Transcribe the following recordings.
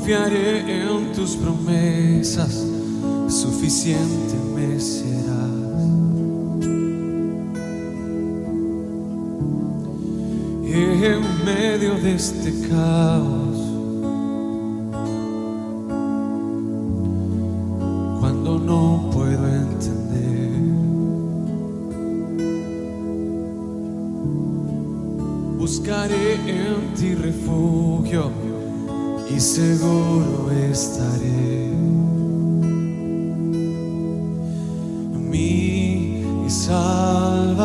Confiaré en tus promesas, suficiente me serás. En medio de este caos, cuando no puedo entender, buscaré en ti refugio y seguro estaré. Mi Salvador,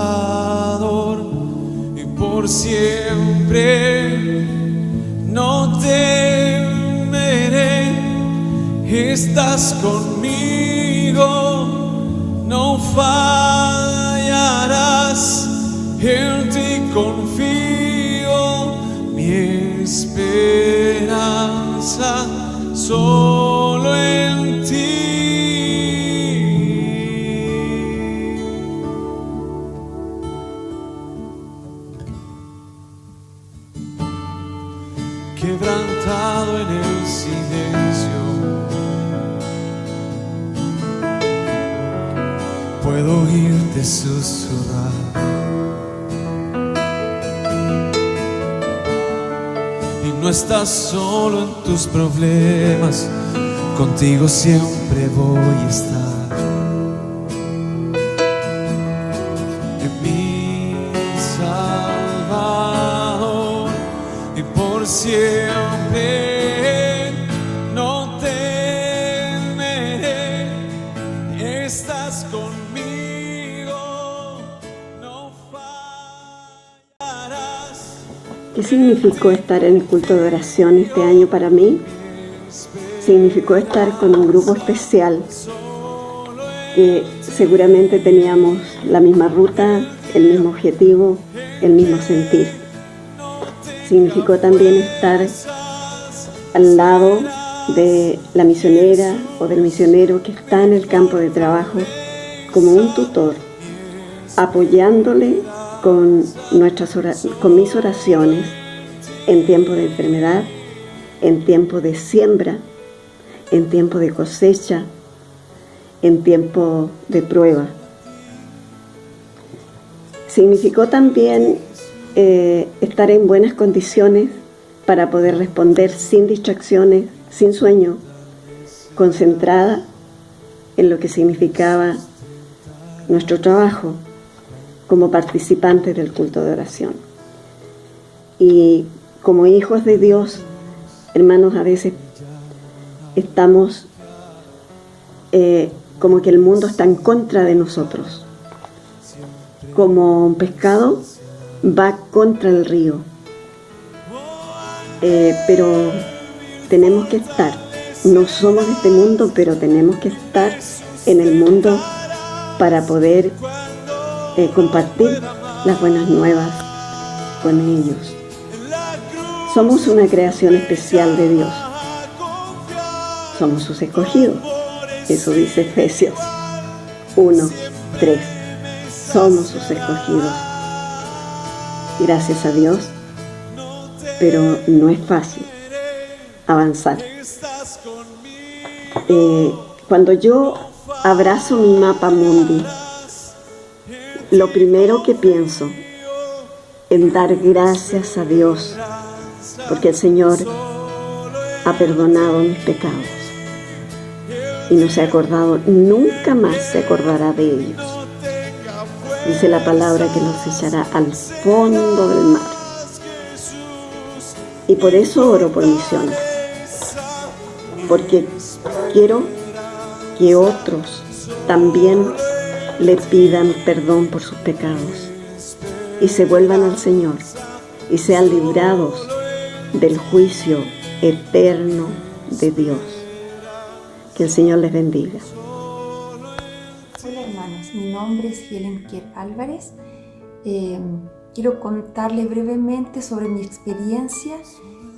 y por siempre no temeré. Estás conmigo, no fallarás. En ti confío, mi esperanza solo en ti. Quebrantado en el silencio, puedo oírte susurrar. No estás solo en tus problemas, contigo siempre voy a estar. En mi Salvador, y por siempre no temeré. Estás conmigo, no fallarás. ¿Qué significó estar en el culto de oración este año para mí? Significó estar con un grupo especial que seguramente teníamos la misma ruta, el mismo objetivo, el mismo sentir. Significó también estar al lado de la misionera o del misionero que está en el campo de trabajo como un tutor, apoyándole con mis oraciones en tiempo de enfermedad, en tiempo de siembra, en tiempo de cosecha, en tiempo de prueba. Significó también estar en buenas condiciones para poder responder sin distracciones, sin sueño, concentrada en lo que significaba nuestro trabajo como participantes del culto de oración. Y como hijos de Dios, hermanos, a veces estamos como que el mundo está en contra de nosotros. Como un pescado va contra el río. Pero tenemos que estar, no somos de este mundo, pero tenemos que estar en el mundo para poder compartir las buenas nuevas con ellos. Somos una creación especial de Dios. Somos sus escogidos. Eso dice Efesios 1:3. Somos sus escogidos. Gracias a Dios, pero no es fácil avanzar. Cuando yo abrazo mi mapa mundi, lo primero que pienso en dar gracias a Dios, porque el Señor ha perdonado mis pecados y no se ha acordado, nunca más se acordará de ellos. Dice la palabra que los echará al fondo del mar. Y por eso oro por misiones, porque quiero que otros también le pidan perdón por sus pecados y se vuelvan al Señor y sean librados del juicio eterno de Dios. Que el Señor les bendiga. Hola hermanos, mi nombre es Helen Kier Álvarez. Quiero contarles brevemente sobre mi experiencia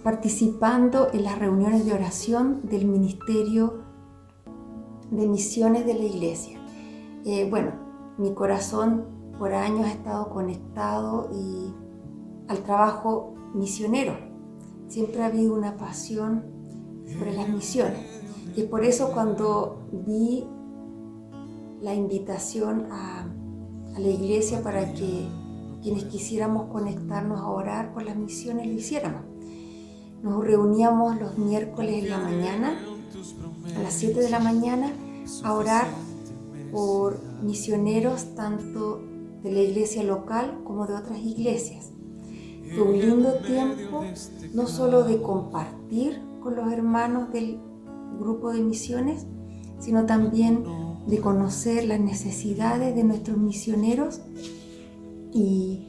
participando en las reuniones de oración del Ministerio de Misiones de la Iglesia. Mi corazón por años ha estado conectado al trabajo misionero. Siempre ha habido una pasión las misiones. Y es por eso cuando vi la invitación a la iglesia para que quienes quisiéramos conectarnos a orar por las misiones lo hiciéramos. Nos reuníamos los miércoles en la mañana, a las 7 de la mañana, a orar por misioneros tanto de la iglesia local como de otras iglesias. Fue un lindo tiempo, no solo de compartir con los hermanos del grupo de misiones, sino también de conocer las necesidades de nuestros misioneros, y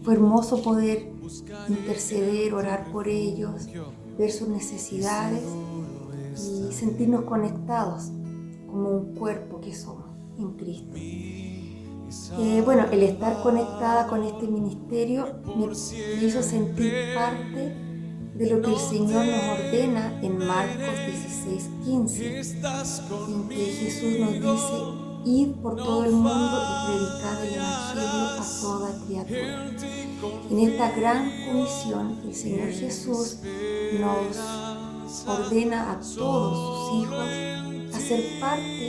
fue hermoso poder interceder, orar por ellos, ver sus necesidades y sentirnos conectados como un cuerpo que somos en Cristo. Bueno, el estar conectada con este ministerio me hizo sentir parte de lo que el Señor nos ordena en Marcos 16:15, en que Jesús nos dice: id por todo el mundo y predicad el Evangelio a toda criatura. En esta gran comisión, el Señor Jesús nos ordena a todos sus hijos a ser parte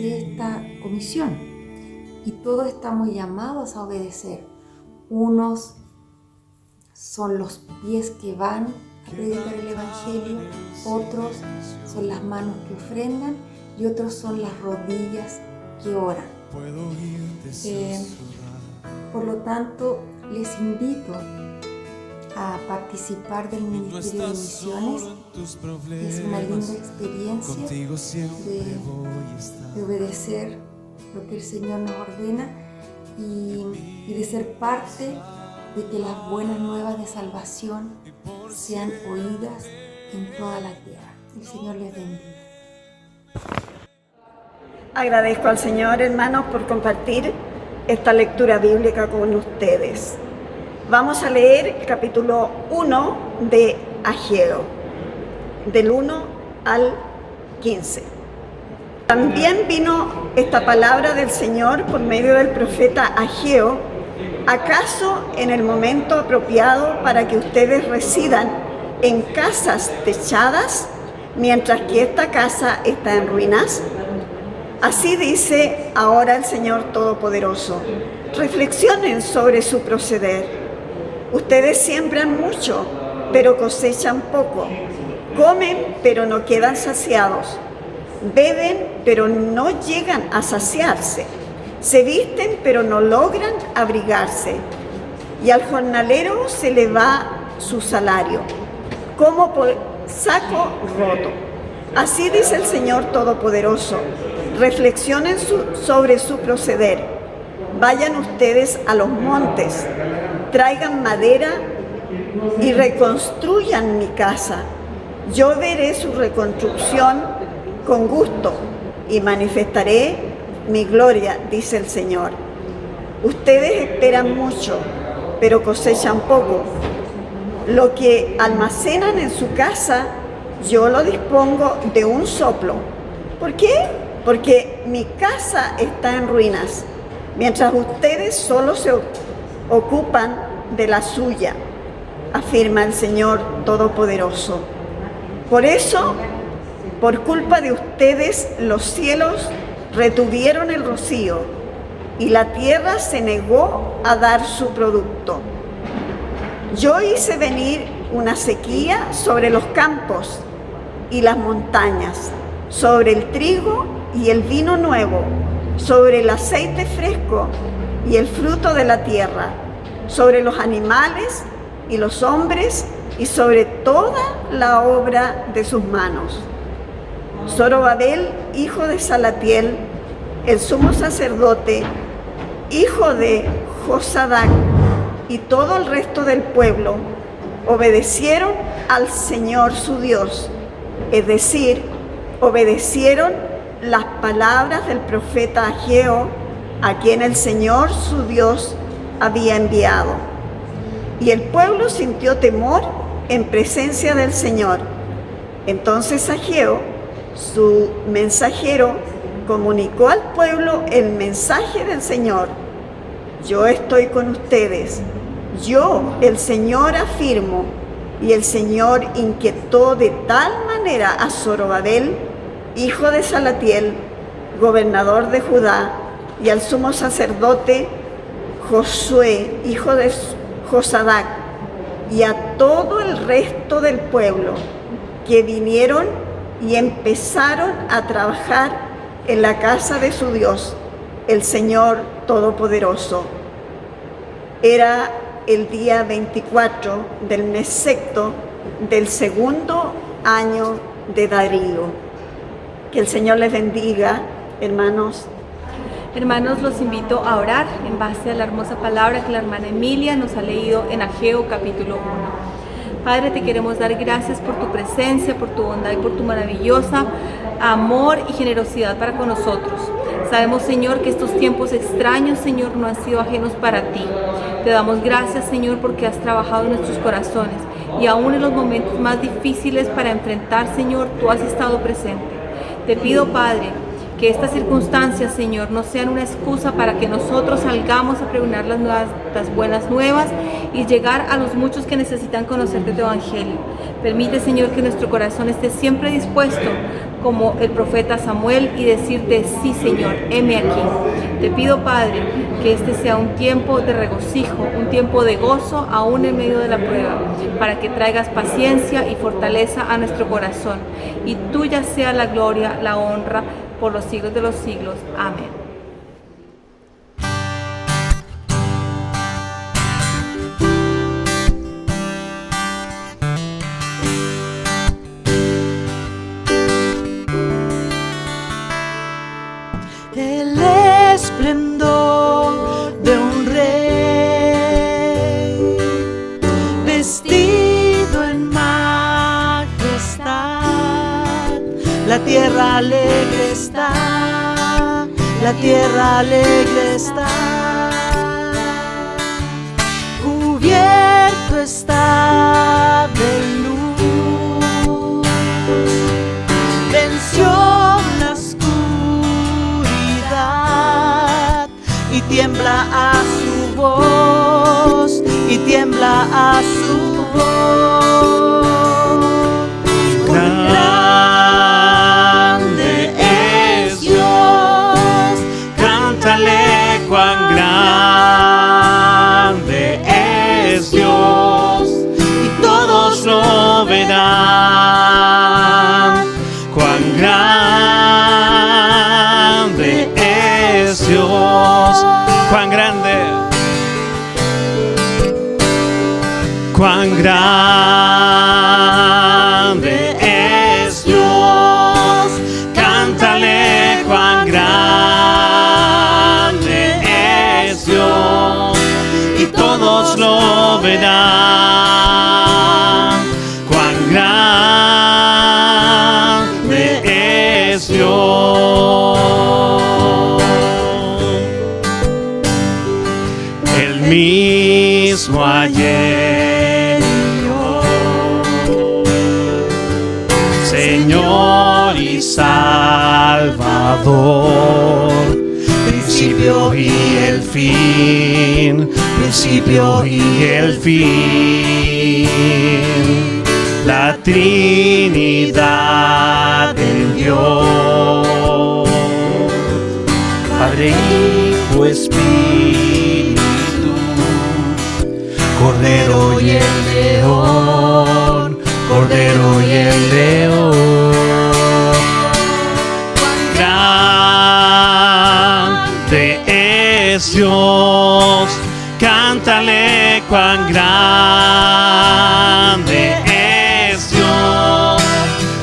de esta comisión. Y todos estamos llamados a obedecer. Unos son los pies que van a predicar el Evangelio, otros son las manos que ofrendan y otros son las rodillas que oran. Por lo tanto, les invito a participar del Ministerio de Misiones. Es una linda experiencia de obedecer lo que el Señor nos ordena y de ser parte de que las buenas nuevas de salvación sean oídas en toda la tierra. El Señor les bendiga. Agradezco al Señor, hermanos, por compartir esta lectura bíblica con ustedes. Vamos a leer el capítulo 1 de Ageo, del 1 al 15. También vino esta palabra del Señor por medio del profeta Ageo, acaso en el momento apropiado para que ustedes residan en casas techadas, mientras que esta casa está en ruinas. Así dice ahora el Señor Todopoderoso: reflexionen sobre su proceder. Ustedes siembran mucho, pero cosechan poco. Comen, pero no quedan saciados. Beben, pero no llegan a saciarse. Se visten, pero no logran abrigarse. Y al jornalero se le va su salario, como por saco roto. Así dice el Señor Todopoderoso: reflexionen sobre su proceder. Vayan ustedes a los montes, traigan madera y reconstruyan mi casa. Yo veré su reconstrucción con gusto y manifestaré mi gloria, dice el Señor. Ustedes esperan mucho, pero cosechan poco. Lo que almacenan en su casa, yo lo dispongo de un soplo. ¿Por qué? Porque mi casa está en ruinas, mientras ustedes solo se ocupan de la suya, afirma el Señor Todopoderoso. Por eso, por culpa de ustedes, los cielos retuvieron el rocío y la tierra se negó a dar su producto. Yo hice venir una sequía sobre los campos y las montañas, sobre el trigo y el vino nuevo, sobre el aceite fresco y el fruto de la tierra, sobre los animales y los hombres y sobre toda la obra de sus manos. Zorobabel, hijo de Salatiel, el sumo sacerdote, hijo de Josadac, y todo el resto del pueblo obedecieron al Señor su Dios, es decir, obedecieron las palabras del profeta Ageo, a quien el Señor su Dios había enviado. Y el pueblo sintió temor en presencia del Señor. Entonces Ageo, su mensajero, comunicó al pueblo el mensaje del Señor: yo estoy con ustedes, yo, el Señor, afirmo, Y el Señor inquietó de tal manera a Zorobabel, hijo de Salatiel, gobernador de Judá, y al sumo sacerdote Josué, hijo de Josadac, y a todo el resto del pueblo, que vinieron y empezaron a trabajar en la casa de su Dios, el Señor Todopoderoso. Era el día 24 del mes sexto del segundo año de Darío. Que el Señor les bendiga, hermanos. Hermanos, los invito a orar en base a la hermosa palabra que la hermana Emilia nos ha leído en Ageo capítulo 1. Padre, te queremos dar gracias por tu presencia, por tu bondad y por tu maravillosa amor y generosidad para con nosotros. Sabemos, Señor, que estos tiempos extraños, Señor, no han sido ajenos para ti. Te damos gracias, Señor, porque has trabajado en nuestros corazones y aún en los momentos más difíciles para enfrentar, Señor, tú has estado presente. Te pido, Padre, que estas circunstancias, Señor, no sean una excusa para que nosotros salgamos a pregonar las buenas nuevas y llegar a los muchos que necesitan conocer de tu evangelio. Permite, Señor, que nuestro corazón esté siempre dispuesto, como el profeta Samuel, y decirte, sí, Señor, heme aquí. Te pido, Padre, que este sea un tiempo de regocijo, un tiempo de gozo, aún en medio de la prueba, para que traigas paciencia y fortaleza a nuestro corazón. Y tuya sea la gloria, la honra, por los siglos de los siglos. Amén. El esplendor de un rey, vestido en majestad. La tierra alegre está, la tierra alegre está. Cubierto está de luz, venció la oscuridad y tiembla a su voz, y tiembla a su voz. Grande es Dios, cántale cuán grande es Dios, y todos lo verán. Cuán grande es Dios, cuán grande, cuán grande es Dios, cántale cuán grande es Dios, y todos lo verán. Cuán grande es Dios. El mismo ayer y hoy, Señor y Salvador, principio y el fin, principio y el fin. La Trinidad en Dios, Padre, Hijo, Espíritu, Cordero y el león, Cordero y el león. Grande es Dios, cántale cuán grande es Dios,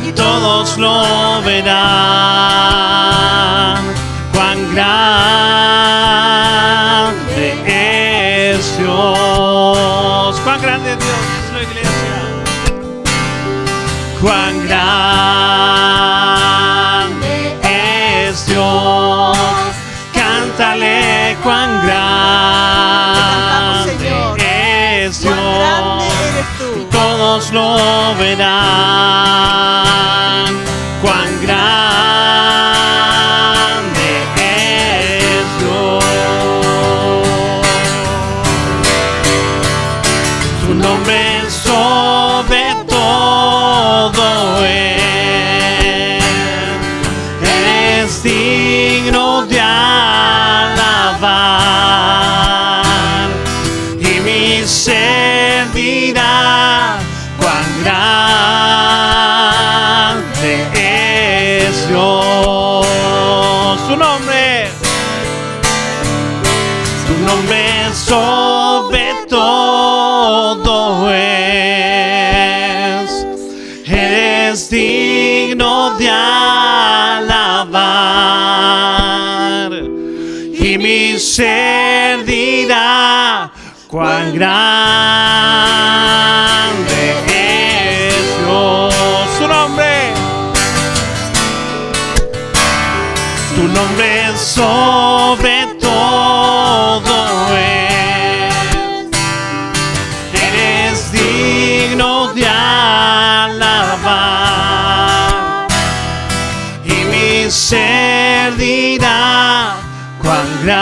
y todos lo verán. Cuán grande es Dios, cuán grande es Dios, es la iglesia. Cuán grande es Dios, cántale cuán grande es Dios, y todos lo verán. Cuán grande es Dios. Su nombre es soberano, su nombre sobre todo es. Eres digno de alabar, y mi ser dirá cuán grande es Dios. Su nombre sobre todo es. Eres digno de alabar, y mi ser dirá cuán grande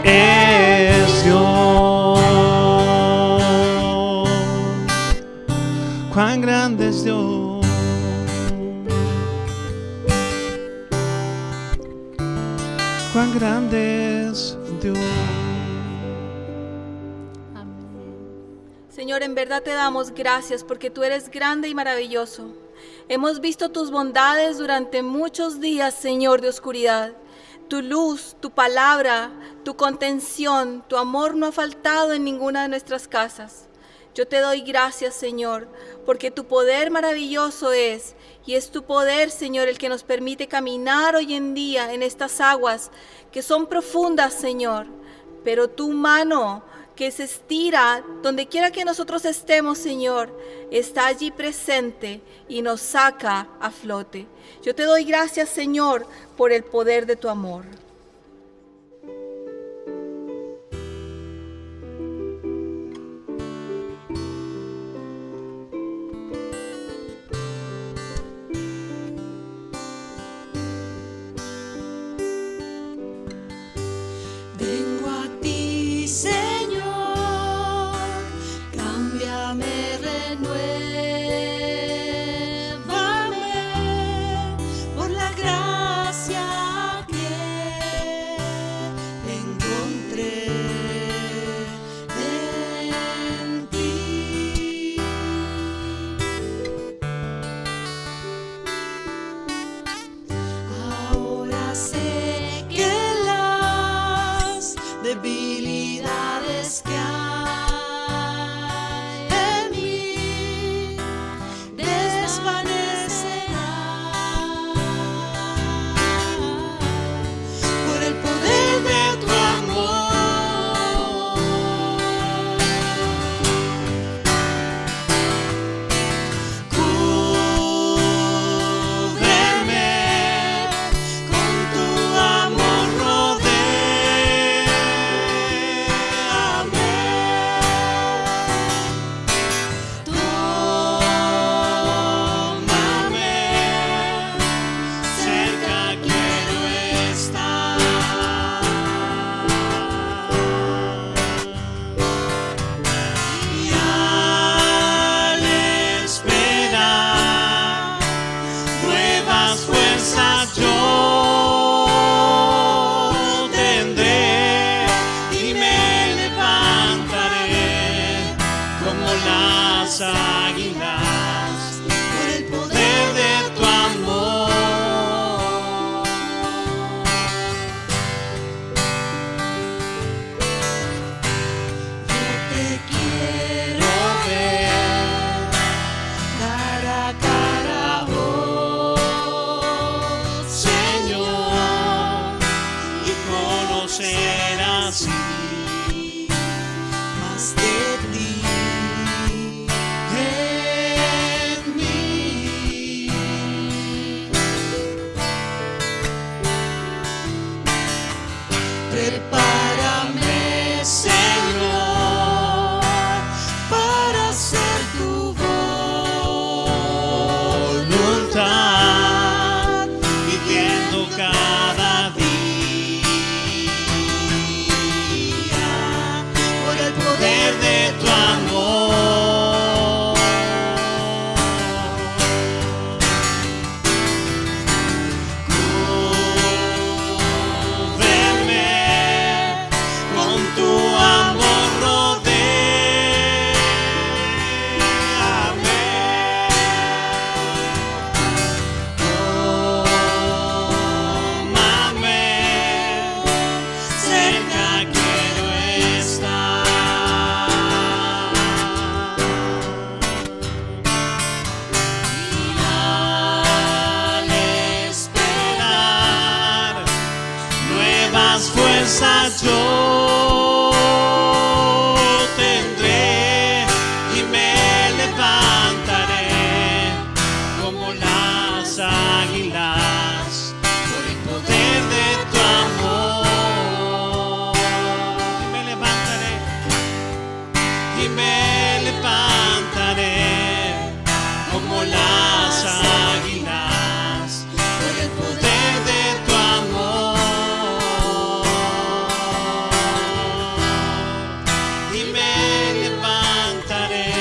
es Dios. Cuán grande es Dios. Cuán grande es Dios. Señor, en verdad te damos gracias porque tú eres grande y maravilloso. Hemos visto tus bondades durante muchos días, Señor, de oscuridad. Tu luz, tu palabra, tu contención, tu amor no ha faltado en ninguna de nuestras casas. Yo te doy gracias, Señor, porque tu poder maravilloso es, y es tu poder, Señor, el que nos permite caminar hoy en día en estas aguas que son profundas, Señor, pero tu mano que se estira donde quiera que nosotros estemos, Señor, está allí presente y nos saca a flote. Yo te doy gracias, Señor, por el poder de tu amor. Vengo a ti, Señor, cámbiame, renuévame por la gracia que encontré en ti. Ahora sé que debilidades que hay en mí desvanecerán por el poder de tu amor. Cúbreme con tu yo tendré y me levantaré como las águilas por el poder de tu amor. Y me levantaré como las águilas por el poder de tu amor. Y me levantaré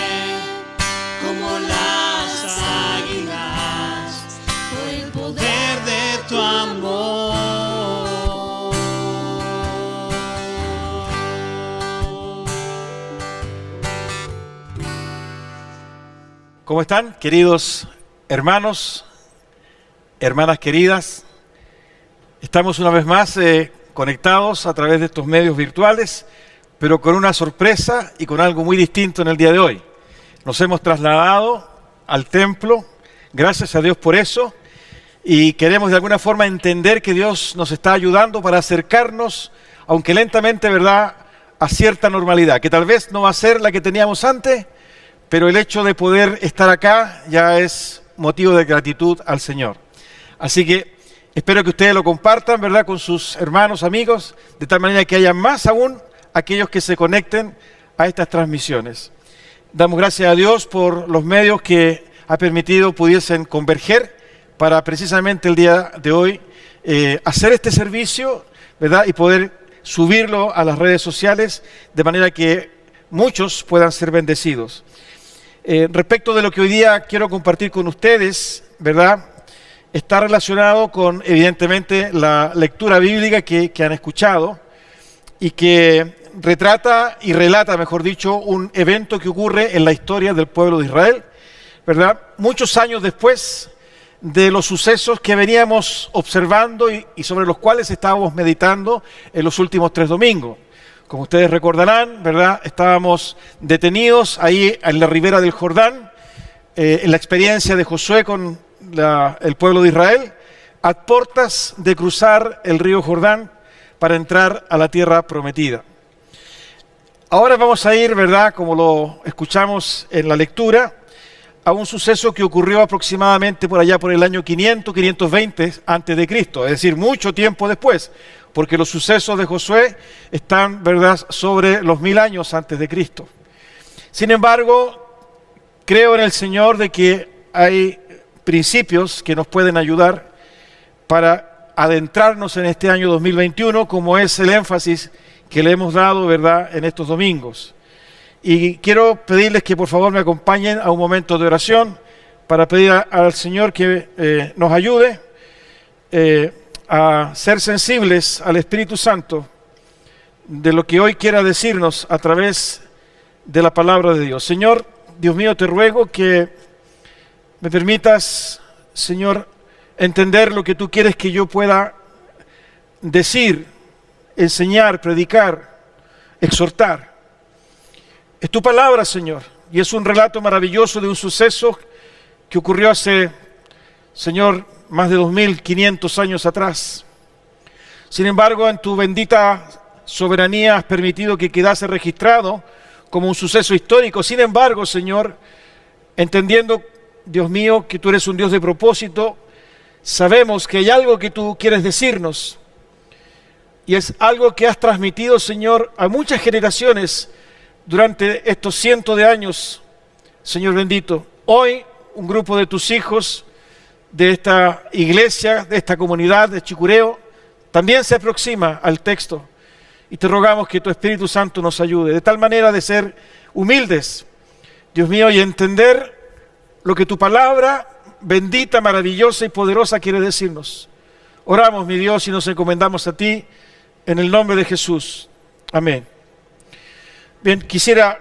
como las águilas por el poder de tu amor. ¿Cómo están, queridos hermanos, hermanas queridas? Estamos una vez más conectados a través de estos medios virtuales, pero con una sorpresa y con algo muy distinto en el día de hoy. Nos hemos trasladado al templo, gracias a Dios por eso, y queremos de alguna forma entender que Dios nos está ayudando para acercarnos, aunque lentamente, ¿verdad?, a cierta normalidad, que tal vez no va a ser la que teníamos antes, pero el hecho de poder estar acá ya es motivo de gratitud al Señor. Así que espero que ustedes lo compartan, ¿verdad?, con sus hermanos, amigos, de tal manera que haya más aún aquellos que se conecten a estas transmisiones. Damos gracias a Dios por los medios que ha permitido pudiesen converger para precisamente el día de hoy hacer este servicio, ¿verdad?, y poder subirlo a las redes sociales de manera que muchos puedan ser bendecidos. Respecto de lo que hoy día quiero compartir con ustedes, ¿verdad?, está relacionado con, evidentemente, la lectura bíblica que han escuchado y que retrata y relata, mejor dicho, un evento que ocurre en la historia del pueblo de Israel, ¿verdad?, muchos años después de los sucesos que veníamos observando y sobre los cuales estábamos meditando en los últimos 3 domingos. Como ustedes recordarán, ¿verdad?, estábamos detenidos ahí en la ribera del Jordán, en la experiencia de Josué con el pueblo de Israel, a puertas de cruzar el río Jordán para entrar a la tierra prometida. Ahora vamos a ir, ¿verdad?, como lo escuchamos en la lectura, a un suceso que ocurrió aproximadamente por allá por el año 500, 520 antes de Cristo, es decir, mucho tiempo después, porque los sucesos de Josué están, ¿verdad?, sobre los 1000 años antes de Cristo. Sin embargo, creo en el Señor de que hay principios que nos pueden ayudar para adentrarnos en este año 2021, como es el énfasis que le hemos dado, ¿verdad?, en estos domingos. Y quiero pedirles que por favor me acompañen a un momento de oración para pedir al Señor que nos ayude a ser sensibles al Espíritu Santo de lo que hoy quiera decirnos a través de la palabra de Dios. Señor, Dios mío, te ruego que me permitas, Señor, entender lo que tú quieres que yo pueda decir, enseñar, predicar, exhortar. Es tu palabra, Señor, y es un relato maravilloso de un suceso que ocurrió hace, Señor, más de 2500 años atrás. Sin embargo, en tu bendita soberanía has permitido que quedase registrado como un suceso histórico. Sin embargo, Señor, entendiendo, Dios mío, que tú eres un Dios de propósito, sabemos que hay algo que tú quieres decirnos y es algo que has transmitido, Señor, a muchas generaciones durante estos cientos de años, Señor bendito. Hoy, un grupo de tus hijos de esta iglesia, de esta comunidad de Chicureo, también se aproxima al texto y te rogamos que tu Espíritu Santo nos ayude, de tal manera de ser humildes, Dios mío, y entender lo que tu palabra bendita, maravillosa y poderosa quiere decirnos. Oramos, mi Dios, y nos encomendamos a ti en el nombre de Jesús. Amén. Bien, quisiera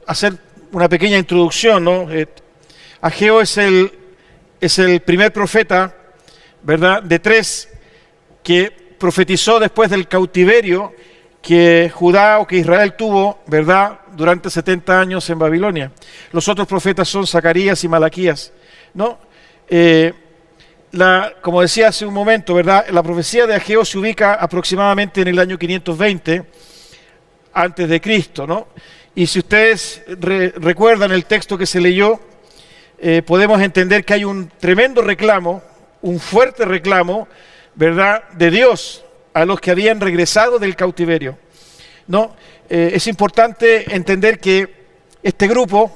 hacer una pequeña introducción, ¿no? Ageo es el primer profeta, ¿verdad?, de 3 que profetizó después del cautiverio que Judá o que Israel tuvo, ¿verdad?, durante 70 años en Babilonia. Los otros profetas son Zacarías y Malaquías, ¿no? como decía hace un momento, ¿verdad? La profecía de Ageo se ubica aproximadamente en el año 520 antes de Cristo, ¿no? Y si ustedes recuerdan el texto que se leyó, podemos entender que hay un tremendo reclamo, un fuerte reclamo, ¿verdad?, de Dios a los que habían regresado del cautiverio, ¿no? Es importante entender que este grupo,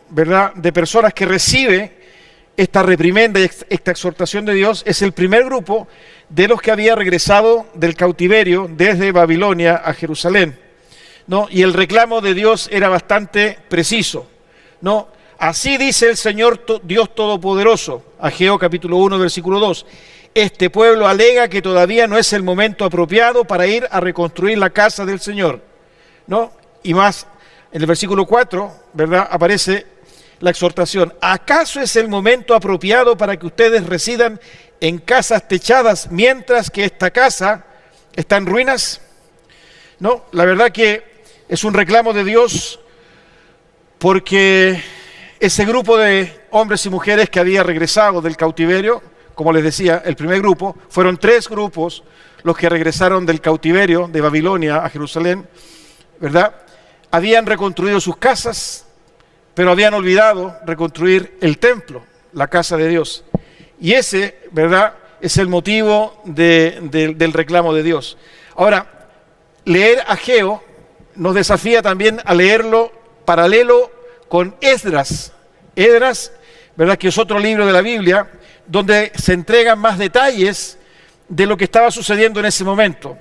¿verdad?, de personas que recibe esta reprimenda y esta exhortación de Dios es el primer grupo de los que había regresado del cautiverio desde Babilonia a Jerusalén, ¿no? Y el reclamo de Dios era bastante preciso, ¿no? Así dice el Señor Dios Todopoderoso, Ageo capítulo 1, versículo 2. Este pueblo alega que todavía no es el momento apropiado para ir a reconstruir la casa del Señor, ¿no? Y más, en el versículo 4, ¿verdad?, aparece la exhortación. ¿Acaso es el momento apropiado para que ustedes residan en casas techadas mientras que esta casa está en ruinas? No, la verdad que es un reclamo de Dios porque ese grupo de hombres y mujeres que había regresado del cautiverio, como les decía, el primer grupo, fueron 3 grupos los que regresaron del cautiverio de Babilonia a Jerusalén, ¿verdad? Habían reconstruido sus casas, pero habían olvidado reconstruir el templo, la casa de Dios. Y ese, ¿verdad?, es el motivo del reclamo de Dios. Ahora, leer Ageo nos desafía también a leerlo paralelo con Esdras. Esdras, ¿verdad?, que es otro libro de la Biblia, donde se entregan más detalles de lo que estaba sucediendo en ese momento.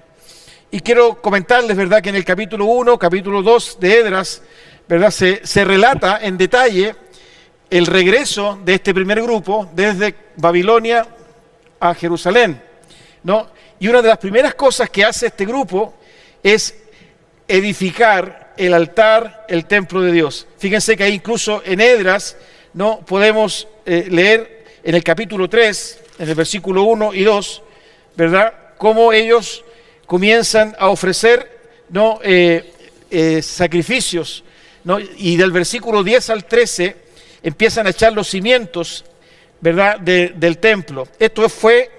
Y quiero comentarles, ¿verdad?, que en el capítulo 1, capítulo 2 de Esdras, ¿verdad?, se relata en detalle el regreso de este primer grupo desde Babilonia a Jerusalén, ¿no? Y una de las primeras cosas que hace este grupo es edificar el altar, el templo de Dios. Fíjense que ahí incluso en Esdras, ¿no?, podemos leer en el capítulo 3, en el versículo 1 y 2, ¿verdad?, cómo ellos comienzan a ofrecer, ¿no?, sacrificios, ¿no? Y del versículo 10 al 13 empiezan a echar los cimientos, ¿verdad?, del templo. Esto fue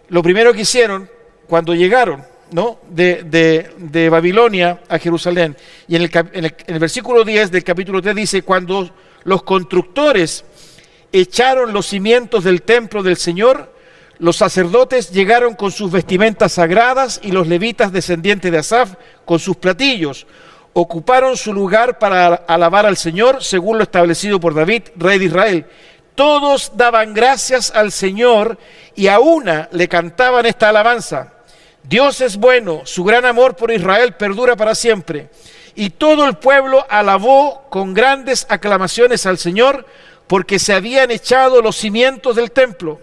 lo primero que hicieron cuando llegaron, ¿no?, de Babilonia a Jerusalén. Y en el versículo 10 del capítulo 3 dice: cuando los constructores echaron los cimientos del templo del Señor, los sacerdotes llegaron con sus vestimentas sagradas y los levitas descendientes de Asaf con sus platillos. Ocuparon su lugar para alabar al Señor, según lo establecido por David, rey de Israel. Todos daban gracias al Señor y a una le cantaban esta alabanza: Dios es bueno, su gran amor por Israel perdura para siempre. Y todo el pueblo alabó con grandes aclamaciones al Señor, porque se habían echado los cimientos del templo.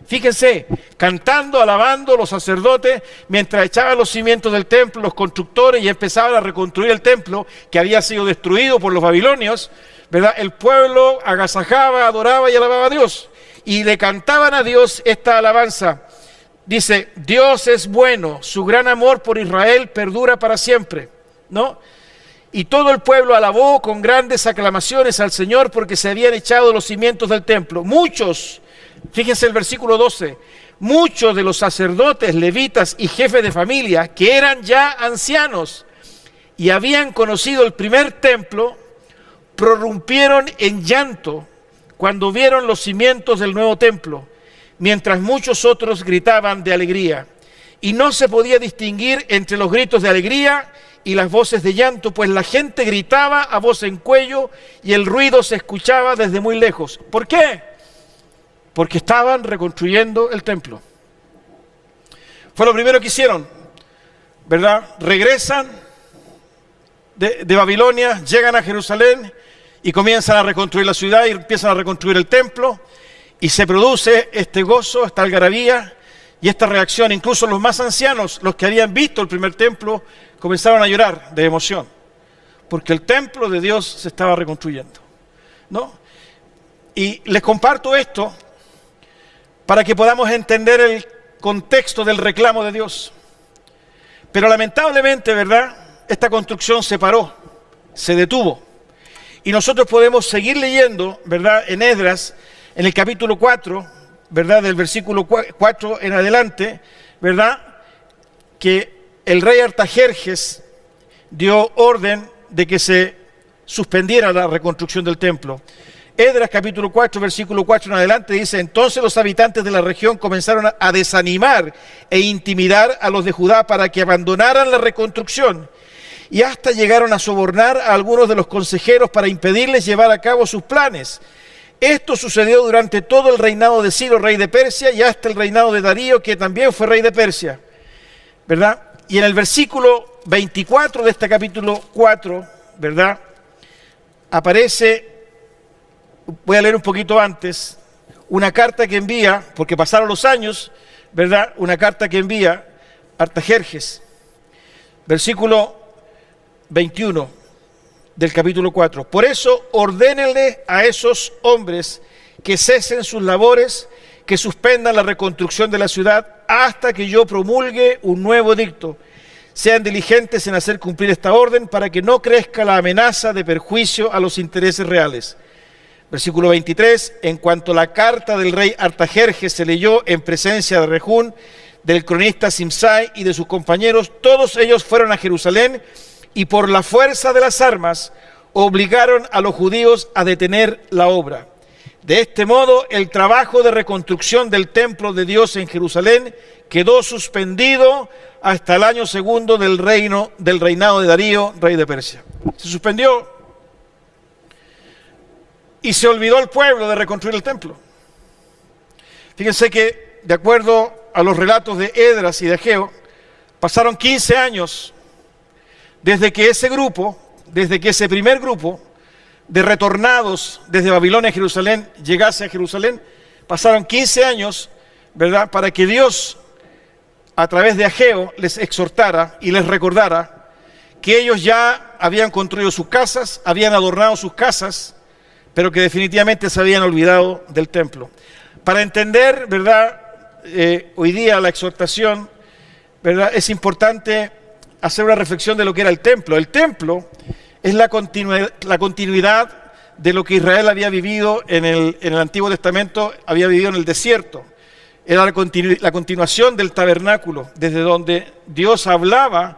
Fíjense, cantando, alabando los sacerdotes, mientras echaban los cimientos del templo, los constructores, y empezaban a reconstruir el templo que había sido destruido por los babilonios, ¿verdad? El pueblo agasajaba, adoraba y alababa a Dios. Y le cantaban a Dios esta alabanza. Dice: Dios es bueno, su gran amor por Israel perdura para siempre, ¿no? Y todo el pueblo alabó con grandes aclamaciones al Señor, porque se habían echado los cimientos del templo. Muchos, fíjense el versículo 12, muchos de los sacerdotes, levitas y jefes de familia, que eran ya ancianos y habían conocido el primer templo, prorrumpieron en llanto cuando vieron los cimientos del nuevo templo, mientras muchos otros gritaban de alegría. Y no se podía distinguir entre los gritos de alegría y las voces de llanto, pues la gente gritaba a voz en cuello y el ruido se escuchaba desde muy lejos. ¿Por qué? Porque estaban reconstruyendo el templo. Fue lo primero que hicieron, ¿verdad? Regresan de Babilonia, llegan a Jerusalén y comienzan a reconstruir la ciudad y empiezan a reconstruir el templo, y se produce este gozo, esta algarabía y esta reacción. Incluso los más ancianos, los que habían visto el primer templo, comenzaron a llorar de emoción, porque el templo de Dios se estaba reconstruyendo, ¿no? Y les comparto esto para que podamos entender el contexto del reclamo de Dios. Pero lamentablemente, ¿verdad?, esta construcción se paró, se detuvo. Y nosotros podemos seguir leyendo, ¿verdad?, en Esdras, en el capítulo 4, ¿verdad?, del versículo 4 en adelante, ¿verdad?, que el rey Artajerjes dio orden de que se suspendiera la reconstrucción del templo. Esdras capítulo 4, versículo 4 en adelante dice: entonces los habitantes de la región comenzaron a desanimar e intimidar a los de Judá para que abandonaran la reconstrucción, y hasta llegaron a sobornar a algunos de los consejeros para impedirles llevar a cabo sus planes. Esto sucedió durante todo el reinado de Ciro, rey de Persia, y hasta el reinado de Darío, que también fue rey de Persia, ¿verdad? Y en el versículo 24 de este capítulo 4, ¿verdad?, aparece, voy a leer un poquito antes, una carta que envía, porque pasaron los años, ¿verdad?, una carta que envía Artajerjes. Versículo 21 del capítulo 4. Por eso ordénenle a esos hombres que cesen sus labores, que suspendan la reconstrucción de la ciudad hasta que yo promulgue un nuevo edicto. Sean diligentes en hacer cumplir esta orden para que no crezca la amenaza de perjuicio a los intereses reales. Versículo 23. En cuanto la carta del rey Artajerjes se leyó en presencia de Rehún, del cronista Simsai y de sus compañeros, todos ellos fueron a Jerusalén y por la fuerza de las armas obligaron a los judíos a detener la obra. De este modo, el trabajo de reconstrucción del templo de Dios en Jerusalén quedó suspendido hasta el año segundo del reinado de Darío, rey de Persia. Se suspendió y se olvidó el pueblo de reconstruir el templo. Fíjense que, de acuerdo a los relatos de Esdras y de Ageo, pasaron 15 años desde que ese primer grupo de retornados desde Babilonia a Jerusalén llegase a Jerusalén. Pasaron 15 años, ¿verdad?, para que Dios, a través de Ageo, les exhortara y les recordara que ellos ya habían construido sus casas, habían adornado sus casas, pero que definitivamente se habían olvidado del templo. Para entender, ¿verdad?, hoy día la exhortación, ¿verdad?, es importante hacer una reflexión de lo que era el templo. El templo es la continuidad de lo que Israel había vivido en el Antiguo Testamento, había vivido en el desierto. Era la continuación del tabernáculo, desde donde Dios hablaba,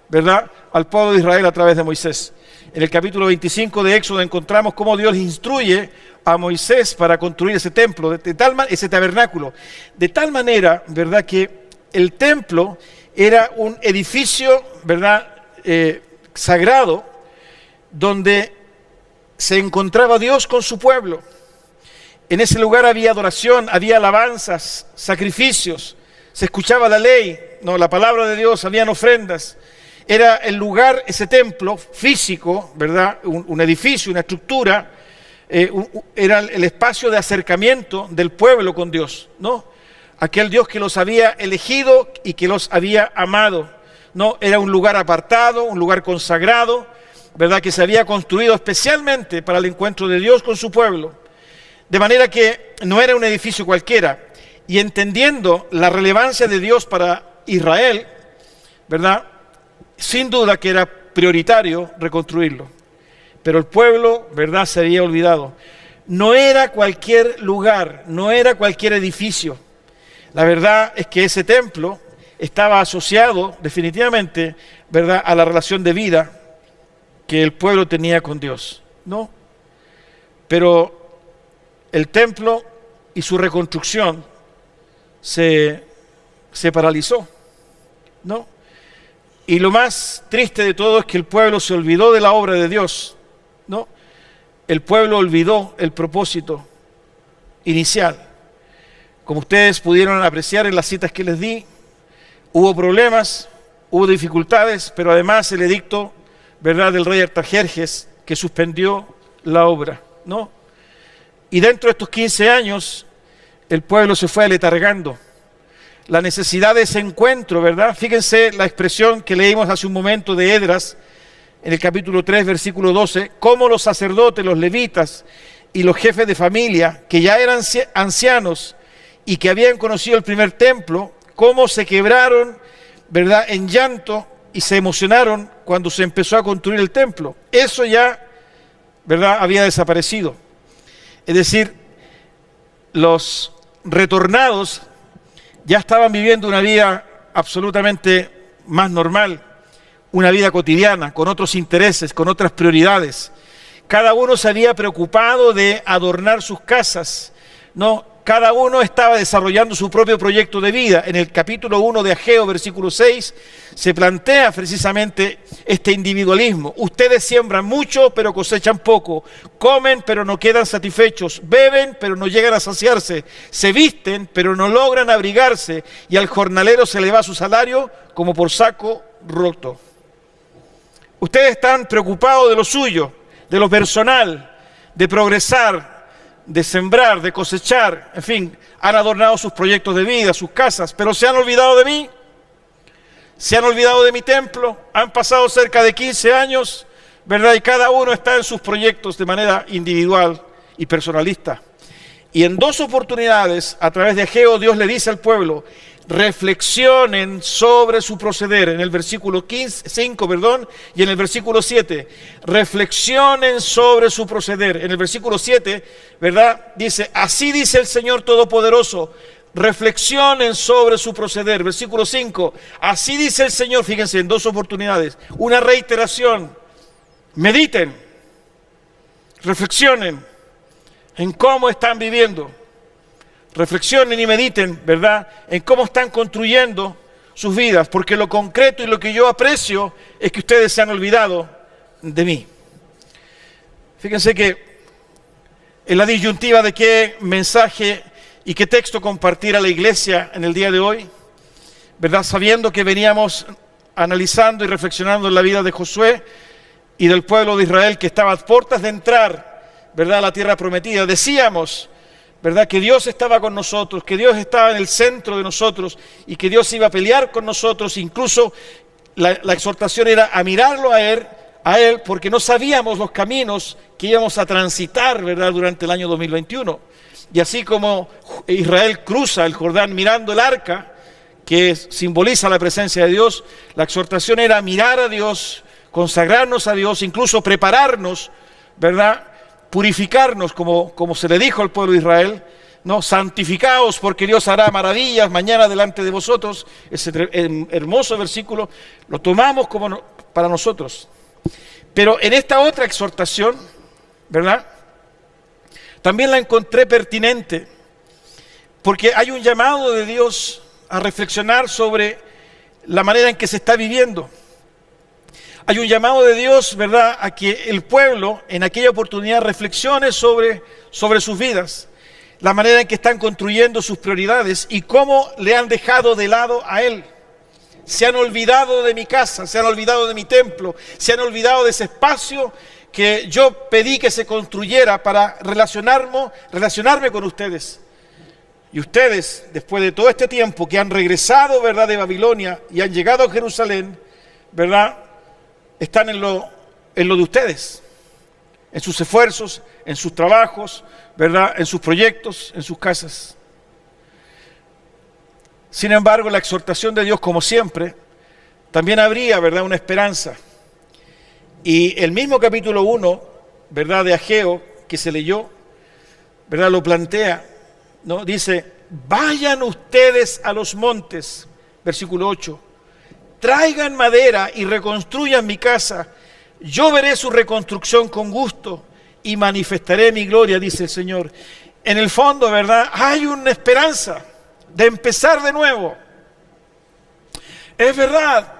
¿verdad?, al pueblo de Israel a través de Moisés. En el capítulo 25 de Éxodo encontramos cómo Dios instruye a Moisés para construir ese templo, ese tabernáculo. De tal manera, ¿verdad?, que el templo era un edificio, ¿verdad?, sagrado, donde se encontraba Dios con su pueblo. En ese lugar había adoración, había alabanzas, sacrificios, se escuchaba la ley, la palabra de Dios, habían ofrendas. Era el lugar, ese templo físico, ¿verdad?, un edificio, una estructura, era el espacio de acercamiento del pueblo con Dios, ¿no? Aquel Dios que los había elegido y que los había amado, ¿no? Era un lugar apartado, un lugar consagrado, ¿verdad?, que se había construido especialmente para el encuentro de Dios con su pueblo. De manera que no era un edificio cualquiera. Y entendiendo la relevancia de Dios para Israel, ¿verdad?, sin duda que era prioritario reconstruirlo. Pero el pueblo, ¿verdad?, se había olvidado. No era cualquier lugar, no era cualquier edificio. La verdad es que ese templo estaba asociado definitivamente, ¿verdad?, a la relación de vida que el pueblo tenía con Dios, ¿no? Pero el templo y su reconstrucción se paralizó, ¿no? Y lo más triste de todo es que el pueblo se olvidó de la obra de Dios, ¿no? El pueblo olvidó el propósito inicial. Como ustedes pudieron apreciar en las citas que les di, hubo problemas, hubo dificultades, pero además el edicto, ¿verdad?, del rey Artajerjes, que suspendió la obra, ¿no? Y dentro de estos 15 años, el pueblo se fue aletargando. La necesidad de ese encuentro, ¿verdad? Fíjense la expresión que leímos hace un momento de Esdras, en el capítulo 3, versículo 12, cómo los sacerdotes, los levitas y los jefes de familia, que ya eran ancianos y que habían conocido el primer templo, cómo se quebraron, ¿verdad?, en llanto y se emocionaron cuando se empezó a construir el templo. Eso ya, ¿verdad?, había desaparecido. Es decir, los retornados, ya estaban viviendo una vida absolutamente más normal, una vida cotidiana, con otros intereses, con otras prioridades. Cada uno se había preocupado de adornar sus casas, ¿no? Cada uno estaba desarrollando su propio proyecto de vida. En el capítulo 1 de Ageo, versículo 6, se plantea precisamente este individualismo. Ustedes siembran mucho, pero cosechan poco. Comen, pero no quedan satisfechos. Beben, pero no llegan a saciarse. Se visten, pero no logran abrigarse. Y al jornalero se le va su salario como por saco roto. Ustedes están preocupados de lo suyo, de lo personal, de progresar, de sembrar, de cosechar, en fin, han adornado sus proyectos de vida, sus casas, pero se han olvidado de mí, se han olvidado de mi templo, han pasado cerca de 15 años, ¿verdad? Y cada uno está en sus proyectos de manera individual y personalista. Y en 2 oportunidades, a través de Ageo, Dios le dice al pueblo, reflexionen sobre su proceder, en el versículo 5, y en el versículo 7, reflexionen sobre su proceder. En el versículo 7, ¿verdad? Dice, así dice el Señor Todopoderoso, reflexionen sobre su proceder. Versículo 5, así dice el Señor, fíjense, en 2 oportunidades, una reiteración, mediten, reflexionen en cómo están viviendo. Reflexionen y mediten, ¿verdad?, en cómo están construyendo sus vidas, porque lo concreto y lo que yo aprecio es que ustedes se han olvidado de mí. Fíjense que en la disyuntiva de qué mensaje y qué texto compartir a la iglesia en el día de hoy, ¿verdad?, sabiendo que veníamos analizando y reflexionando en la vida de Josué y del pueblo de Israel que estaba a puertas de entrar, ¿verdad?, a la tierra prometida, decíamos, ¿verdad?, que Dios estaba con nosotros, que Dios estaba en el centro de nosotros y que Dios iba a pelear con nosotros. Incluso la exhortación era a mirarlo a Él, porque no sabíamos los caminos que íbamos a transitar, ¿verdad?, durante el año 2021. Y así como Israel cruza el Jordán mirando el arca, que simboliza la presencia de Dios, la exhortación era mirar a Dios, consagrarnos a Dios, incluso prepararnos, ¿verdad?, purificarnos, como se le dijo al pueblo de Israel, ¿no? Santificaos porque Dios hará maravillas mañana delante de vosotros. Ese hermoso versículo lo tomamos como para nosotros. Pero en esta otra exhortación, ¿verdad?, también la encontré pertinente, porque hay un llamado de Dios a reflexionar sobre la manera en que se está viviendo. Hay un llamado de Dios, ¿verdad?, a que el pueblo en aquella oportunidad reflexione sobre sus vidas, la manera en que están construyendo sus prioridades y cómo le han dejado de lado a Él. Se han olvidado de mi casa, se han olvidado de mi templo, se han olvidado de ese espacio que yo pedí que se construyera para relacionarme con ustedes. Y ustedes, después de todo este tiempo que han regresado, ¿verdad?, de Babilonia y han llegado a Jerusalén, ¿verdad?, están en lo de ustedes, en sus esfuerzos, en sus trabajos, ¿verdad?, en sus proyectos, en sus casas. Sin embargo, la exhortación de Dios, como siempre, también habría, ¿verdad?, una esperanza. Y el mismo capítulo 1, ¿verdad?, de Ageo, que se leyó, ¿verdad?, lo plantea, ¿no? Dice, vayan ustedes a los montes, versículo 8, traigan madera y reconstruyan mi casa. Yo veré su reconstrucción con gusto y manifestaré mi gloria, dice el Señor. En el fondo, ¿verdad?, hay una esperanza de empezar de nuevo. Es verdad,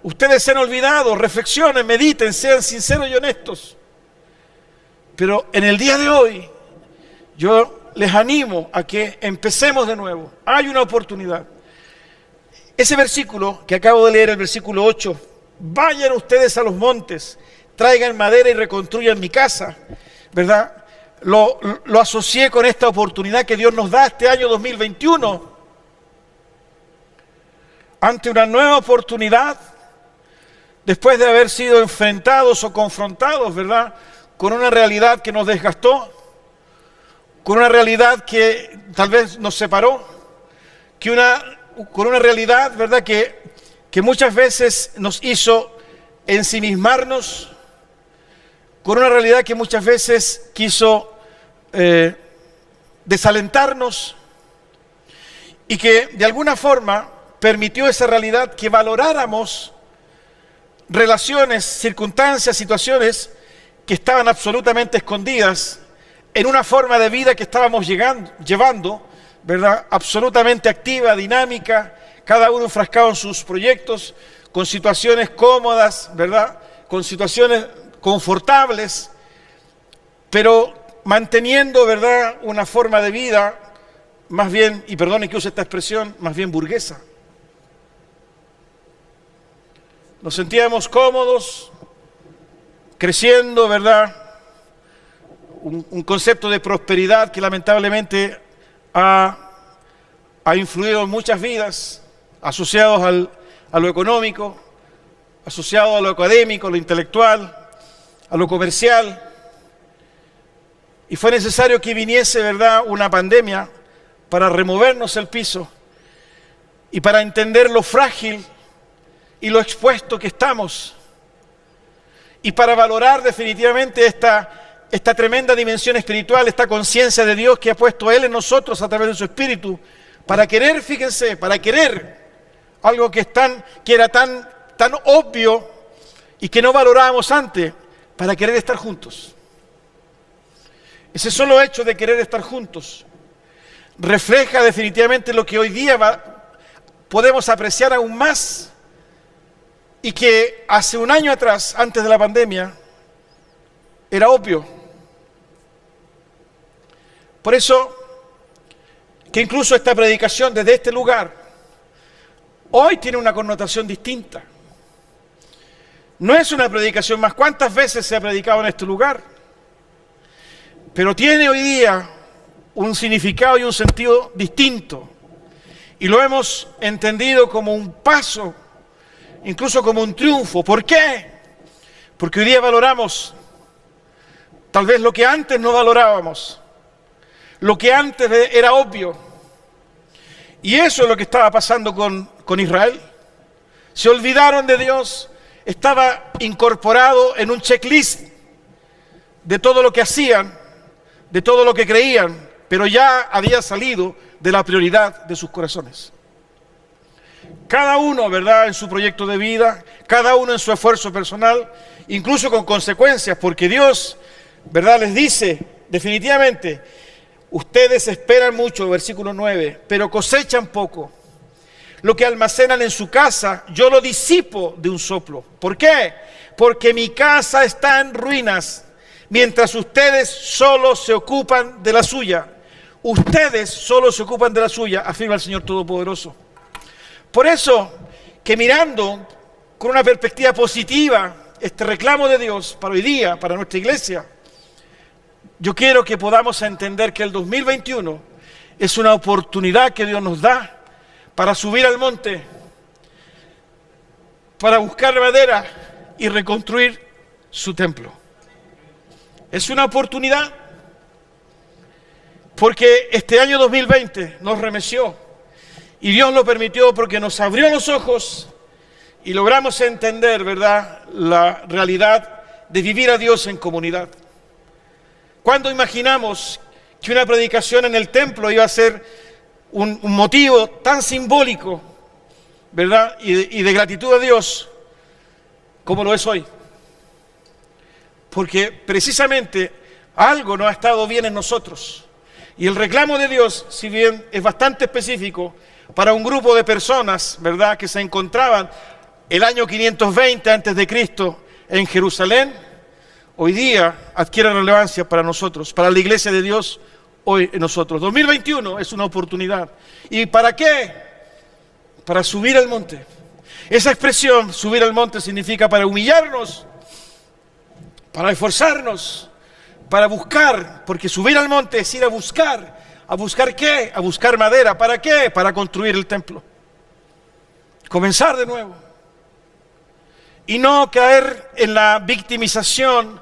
ustedes se han olvidado, reflexionen, mediten, sean sinceros y honestos. Pero en el día de hoy, yo les animo a que empecemos de nuevo. Hay una oportunidad. Ese versículo que acabo de leer, el versículo 8, vayan ustedes a los montes, traigan madera y reconstruyan mi casa, ¿verdad? Lo asocié con esta oportunidad que Dios nos da este año 2021. Ante una nueva oportunidad, después de haber sido enfrentados o confrontados, ¿verdad?, con una realidad que nos desgastó, con una realidad que tal vez nos separó, con una realidad, ¿verdad?, que muchas veces nos hizo ensimismarnos, con una realidad que muchas veces quiso desalentarnos, y que de alguna forma permitió esa realidad que valoráramos relaciones, circunstancias, situaciones que estaban absolutamente escondidas en una forma de vida que estábamos llevando, ¿verdad? Absolutamente activa, dinámica, cada uno enfrascado en sus proyectos, con situaciones cómodas, ¿verdad? Con situaciones confortables, pero manteniendo, ¿verdad?, una forma de vida más bien, y perdonen que use esta expresión, más bien burguesa. Nos sentíamos cómodos, creciendo, ¿verdad? Un concepto de prosperidad que lamentablemente ha influido en muchas vidas, asociados a lo económico, asociados a lo académico, a lo intelectual, a lo comercial. Y fue necesario que viniese, ¿verdad?, una pandemia para removernos el piso y para entender lo frágil y lo expuesto que estamos, y para valorar definitivamente esta tremenda dimensión espiritual, esta conciencia de Dios que ha puesto Él en nosotros a través de su Espíritu, para querer, fíjense, para querer algo que era tan obvio y que no valorábamos antes, para querer estar juntos. Ese solo hecho de querer estar juntos refleja definitivamente lo que hoy día podemos apreciar aún más, y que hace un año atrás, antes de la pandemia, era obvio. Por eso, que incluso esta predicación desde este lugar, hoy tiene una connotación distinta. No es una predicación más. ¿Cuántas veces se ha predicado en este lugar? Pero tiene hoy día un significado y un sentido distinto. Y lo hemos entendido como un paso, incluso como un triunfo. ¿Por qué? Porque hoy día valoramos tal vez lo que antes no valorábamos, lo que antes era obvio. Y eso es lo que estaba pasando con Israel. Se olvidaron de Dios, estaba incorporado en un checklist de todo lo que hacían, de todo lo que creían, pero ya había salido de la prioridad de sus corazones. Cada uno, ¿verdad?, en su proyecto de vida, cada uno en su esfuerzo personal, incluso con consecuencias, porque Dios, ¿verdad?, les dice definitivamente: ustedes esperan mucho, versículo 9, pero cosechan poco. Lo que almacenan en su casa, yo lo disipo de un soplo. ¿Por qué? Porque mi casa está en ruinas, mientras ustedes solo se ocupan de la suya. Ustedes solo se ocupan de la suya, afirma el Señor Todopoderoso. Por eso, que mirando con una perspectiva positiva este reclamo de Dios para hoy día, para nuestra iglesia, yo quiero que podamos entender que el 2021 es una oportunidad que Dios nos da para subir al monte, para buscar madera y reconstruir su templo. Es una oportunidad porque este año 2020 nos remeció y Dios lo permitió porque nos abrió los ojos y logramos entender, ¿verdad?, la realidad de vivir a Dios en comunidad. ¿Cuándo imaginamos que una predicación en el templo iba a ser un motivo tan simbólico, ¿verdad?, y de gratitud a Dios como lo es hoy? Porque precisamente algo no ha estado bien en nosotros. Y el reclamo de Dios, si bien es bastante específico para un grupo de personas, ¿verdad?, que se encontraban el año 520 a.C. en Jerusalén, hoy día adquiere relevancia para nosotros, para la iglesia de Dios hoy en nosotros. 2021 es una oportunidad. ¿Y para qué? Para subir al monte. Esa expresión, subir al monte, significa para humillarnos, para esforzarnos, para buscar, porque subir al monte es ir a buscar. ¿A buscar qué? A buscar madera. ¿Para qué? Para construir el templo. Comenzar de nuevo. Y no caer en la victimización,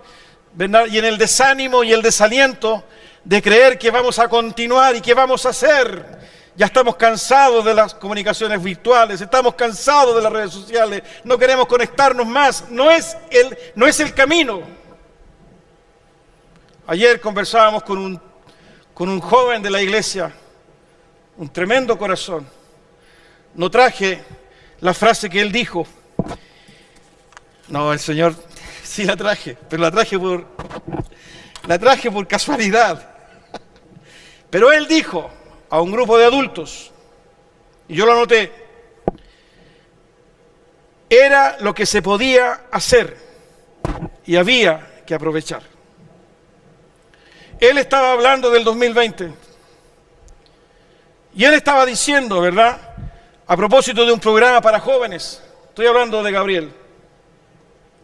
¿verdad?, y en el desánimo y el desaliento de creer que vamos a continuar y que vamos a hacer. Ya estamos cansados de las comunicaciones virtuales, estamos cansados de las redes sociales, no queremos conectarnos más. No es el camino. Ayer conversábamos con un joven de la iglesia, un tremendo corazón. No traje la frase que él dijo. No, el Señor sí la traje, pero la traje por casualidad. Pero él dijo a un grupo de adultos, y yo lo anoté, era lo que se podía hacer y había que aprovechar. Él estaba hablando del 2020 y él estaba diciendo, ¿verdad?, a propósito de un programa para jóvenes, estoy hablando de Gabriel,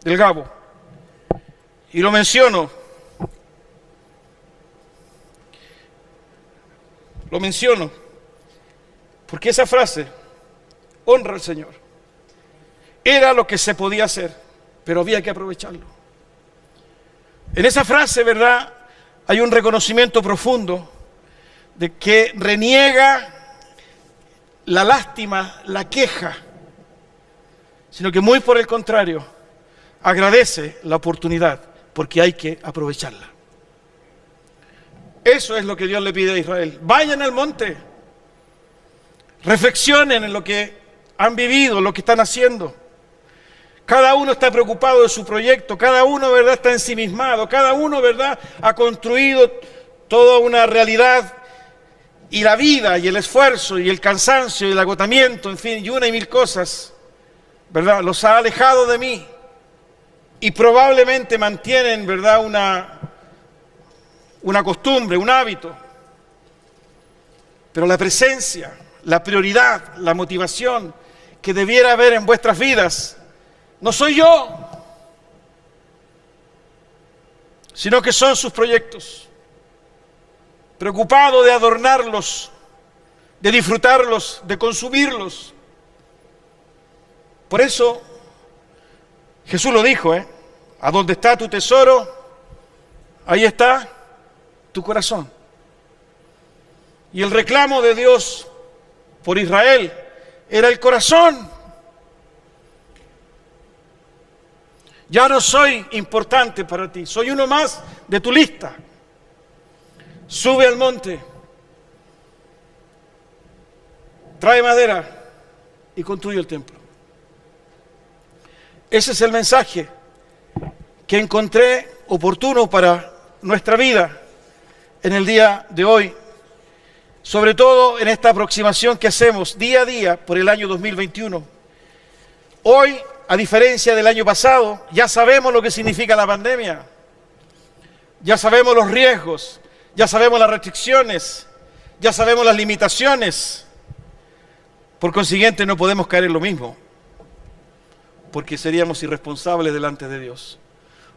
del Gabo, y lo menciono porque esa frase honra al Señor. Era lo que se podía hacer, pero había que aprovecharlo. En esa frase, ¿verdad?, hay un reconocimiento profundo de que reniega la lástima, la queja, sino que muy por el contrario, agradece la oportunidad, porque hay que aprovecharla. Eso es lo que Dios le pide a Israel. Vayan al monte, reflexionen en lo que han vivido, lo que están haciendo. Cada uno está preocupado de su proyecto, cada uno, ¿verdad?, está ensimismado, cada uno, ¿verdad?, ha construido toda una realidad, y la vida y el esfuerzo y el cansancio y el agotamiento, en fin, y una y mil cosas, ¿verdad?, los ha alejado de mí y probablemente mantienen, ¿verdad?, una costumbre, un hábito. Pero la presencia, la prioridad, la motivación que debiera haber en vuestras vidas no soy yo, sino que son sus proyectos. Preocupado de adornarlos, de disfrutarlos, de consumirlos. Por eso, Jesús lo dijo, a donde está tu tesoro, ahí está tu corazón. Y el reclamo de Dios por Israel era el corazón. Ya no soy importante para ti, soy uno más de tu lista. Sube al monte, trae madera y construye el templo. Ese es el mensaje que encontré oportuno para nuestra vida en el día de hoy, sobre todo en esta aproximación que hacemos día a día por el año 2021. Hoy, a diferencia del año pasado, ya sabemos lo que significa la pandemia, ya sabemos los riesgos, ya sabemos las restricciones, ya sabemos las limitaciones. Por consiguiente, no podemos caer en lo mismo, porque seríamos irresponsables delante de Dios.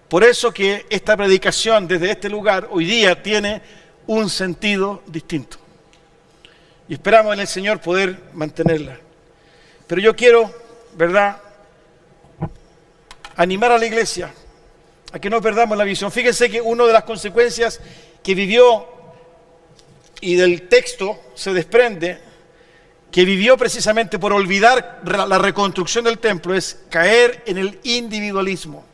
Por eso que esta predicación desde este lugar hoy día tiene un sentido distinto. Y esperamos en el Señor poder mantenerla. Pero yo quiero, ¿verdad?, animar a la iglesia a que no perdamos la visión. Fíjense que una de las consecuencias que vivió, y del texto se desprende, que vivió precisamente por olvidar la reconstrucción del templo, es caer en el individualismo.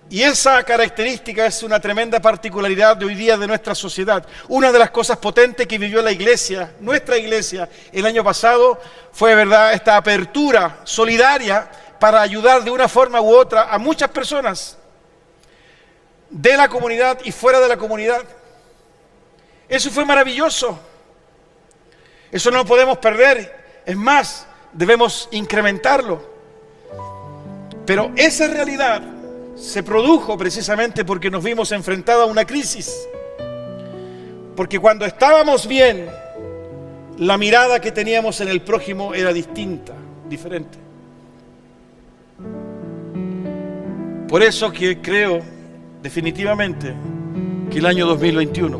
Y esa característica es una tremenda particularidad de hoy día de nuestra sociedad. Una de las cosas potentes que vivió la iglesia, nuestra iglesia, el año pasado, fue, ¿verdad?, esta apertura solidaria para ayudar de una forma u otra a muchas personas de la comunidad y fuera de la comunidad. Eso fue maravilloso. Eso no lo podemos perder. Es más, debemos incrementarlo. Pero esa realidad se produjo precisamente porque nos vimos enfrentados a una crisis. Porque cuando estábamos bien, la mirada que teníamos en el prójimo era distinta, diferente. Por eso que creo definitivamente que el año 2021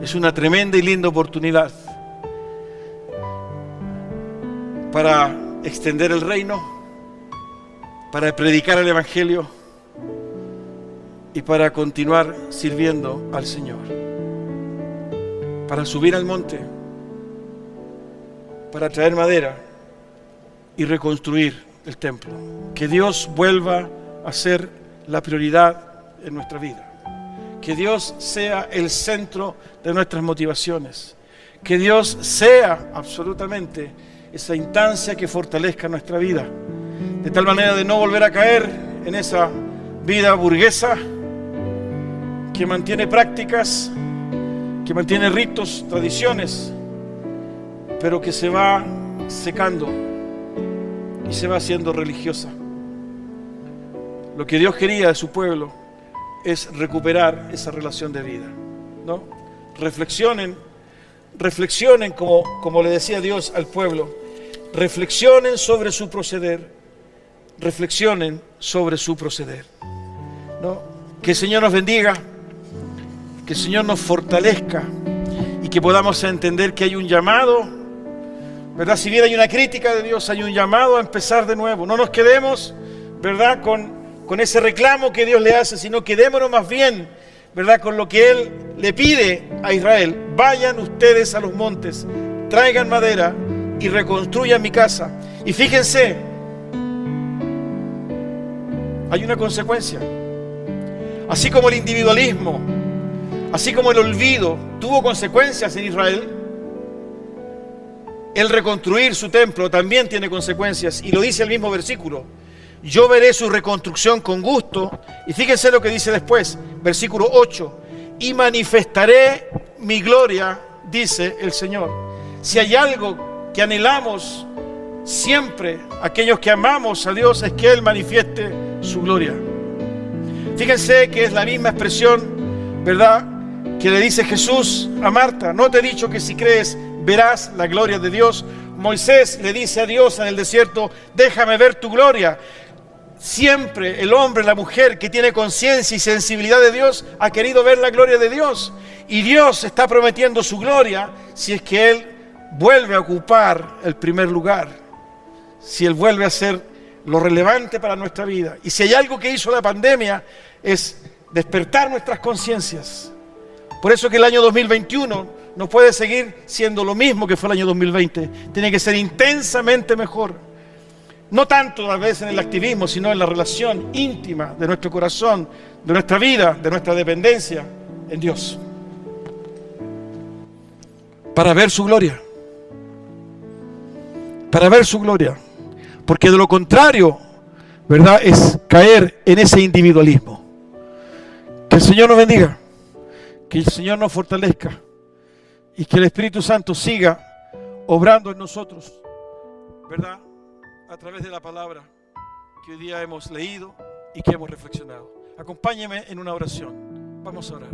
es una tremenda y linda oportunidad para extender el reino, para predicar el Evangelio y para continuar sirviendo al Señor, para subir al monte, para traer madera y reconstruir el templo. Que Dios vuelva a ser la prioridad en nuestra vida. Que Dios sea el centro de nuestras motivaciones. Que Dios sea absolutamente esa instancia que fortalezca nuestra vida, de tal manera de no volver a caer en esa vida burguesa que mantiene prácticas, que mantiene ritos, tradiciones, pero que se va secando y se va haciendo religiosa. Lo que Dios quería de su pueblo es recuperar esa relación de vida, ¿no? Reflexionen como le decía Dios al pueblo, reflexionen sobre su proceder, reflexionen sobre su proceder, ¿no? Que el Señor nos bendiga, que el Señor nos fortalezca y que podamos entender que hay un llamado, ¿verdad? Si bien hay una crítica de Dios, hay un llamado a empezar de nuevo. No nos quedemos, ¿verdad?, con ese reclamo que Dios le hace, sino quedémonos más bien, ¿verdad?, con lo que Él le pide a Israel. Vayan ustedes a los montes, traigan madera y reconstruyan mi casa. Y fíjense, hay una consecuencia. Así como el individualismo, así como el olvido tuvo consecuencias en Israel, el reconstruir su templo también tiene consecuencias, y lo dice el mismo versículo. Yo veré su reconstrucción con gusto, y fíjense lo que dice después, versículo 8, y manifestaré mi gloria, dice el Señor. Si hay algo que anhelamos siempre, aquellos que amamos a Dios, es que Él manifieste su gloria. Fíjense que es la misma expresión, ¿verdad?, que le dice Jesús a Marta. No te he dicho que si crees verás la gloria de Dios. Moisés le dice a Dios en el desierto, déjame ver tu gloria. Siempre el hombre, la mujer que tiene conciencia y sensibilidad de Dios ha querido ver la gloria de Dios. Y Dios está prometiendo su gloria si es que Él vuelve a ocupar el primer lugar, si Él vuelve a ser lo relevante para nuestra vida. Y si hay algo que hizo la pandemia es despertar nuestras conciencias. Por eso que el año 2021 no puede seguir siendo lo mismo que fue el año 2020. Tiene que ser intensamente mejor. No tanto a veces en el activismo, sino en la relación íntima de nuestro corazón, de nuestra vida, de nuestra dependencia en Dios. Para ver su gloria. Para ver su gloria. Porque de lo contrario, ¿verdad?, es caer en ese individualismo. Que el Señor nos bendiga. Que el Señor nos fortalezca. Y que el Espíritu Santo siga obrando en nosotros, ¿verdad?, a través de la palabra que hoy día hemos leído y que hemos reflexionado. Acompáñeme en una oración. Vamos a orar.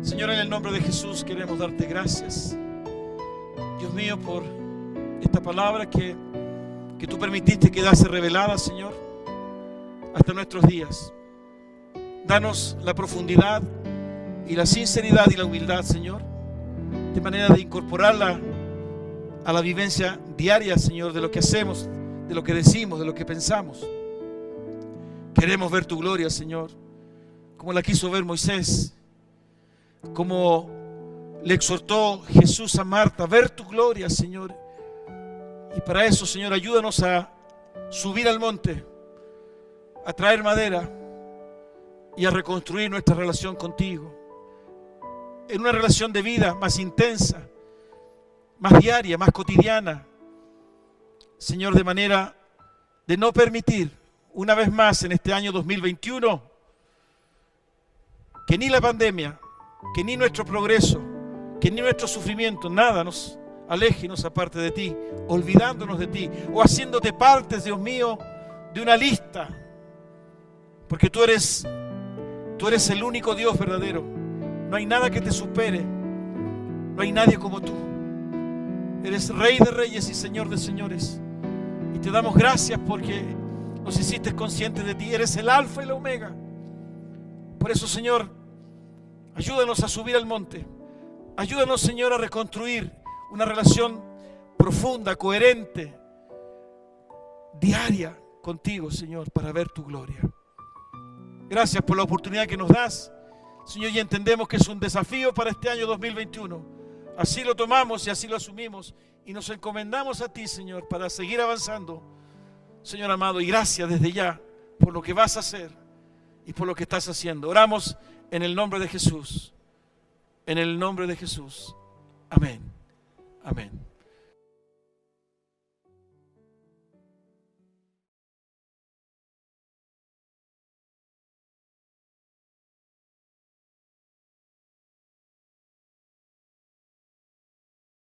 Señor, en el nombre de Jesús queremos darte gracias, Dios mío, por esta palabra que tú permitiste quedase revelada, Señor, hasta nuestros días. Danos la profundidad y la sinceridad y la humildad, Señor, de manera de incorporarla a la vivencia diaria, Señor, de lo que hacemos, de lo que decimos, de lo que pensamos. Queremos ver tu gloria, Señor, como la quiso ver Moisés, como le exhortó Jesús a Marta, ver tu gloria, Señor. Y para eso, Señor, ayúdanos a subir al monte, a traer madera y a reconstruir nuestra relación contigo, en una relación de vida más intensa, más diaria, más cotidiana, Señor, de manera de no permitir una vez más en este año 2021 que ni la pandemia, que ni nuestro progreso, que ni nuestro sufrimiento, nada nos aleje y nos aparte de ti, olvidándonos de ti o haciéndote partes, Dios mío, de una lista, porque tú eres el único Dios verdadero. No hay nada que te supere, no hay nadie como tú. Eres Rey de reyes y Señor de señores. Y te damos gracias porque nos hiciste conscientes de ti. Eres el Alfa y la Omega. Por eso, Señor, ayúdanos a subir al monte. Ayúdanos, Señor, a reconstruir una relación profunda, coherente, diaria contigo, Señor, para ver tu gloria. Gracias por la oportunidad que nos das, Señor, y entendemos que es un desafío para este año 2021. Así lo tomamos y así lo asumimos y nos encomendamos a ti, Señor, para seguir avanzando, Señor amado, y gracias desde ya por lo que vas a hacer y por lo que estás haciendo. Oramos en el nombre de Jesús, en el nombre de Jesús. Amén. Amén.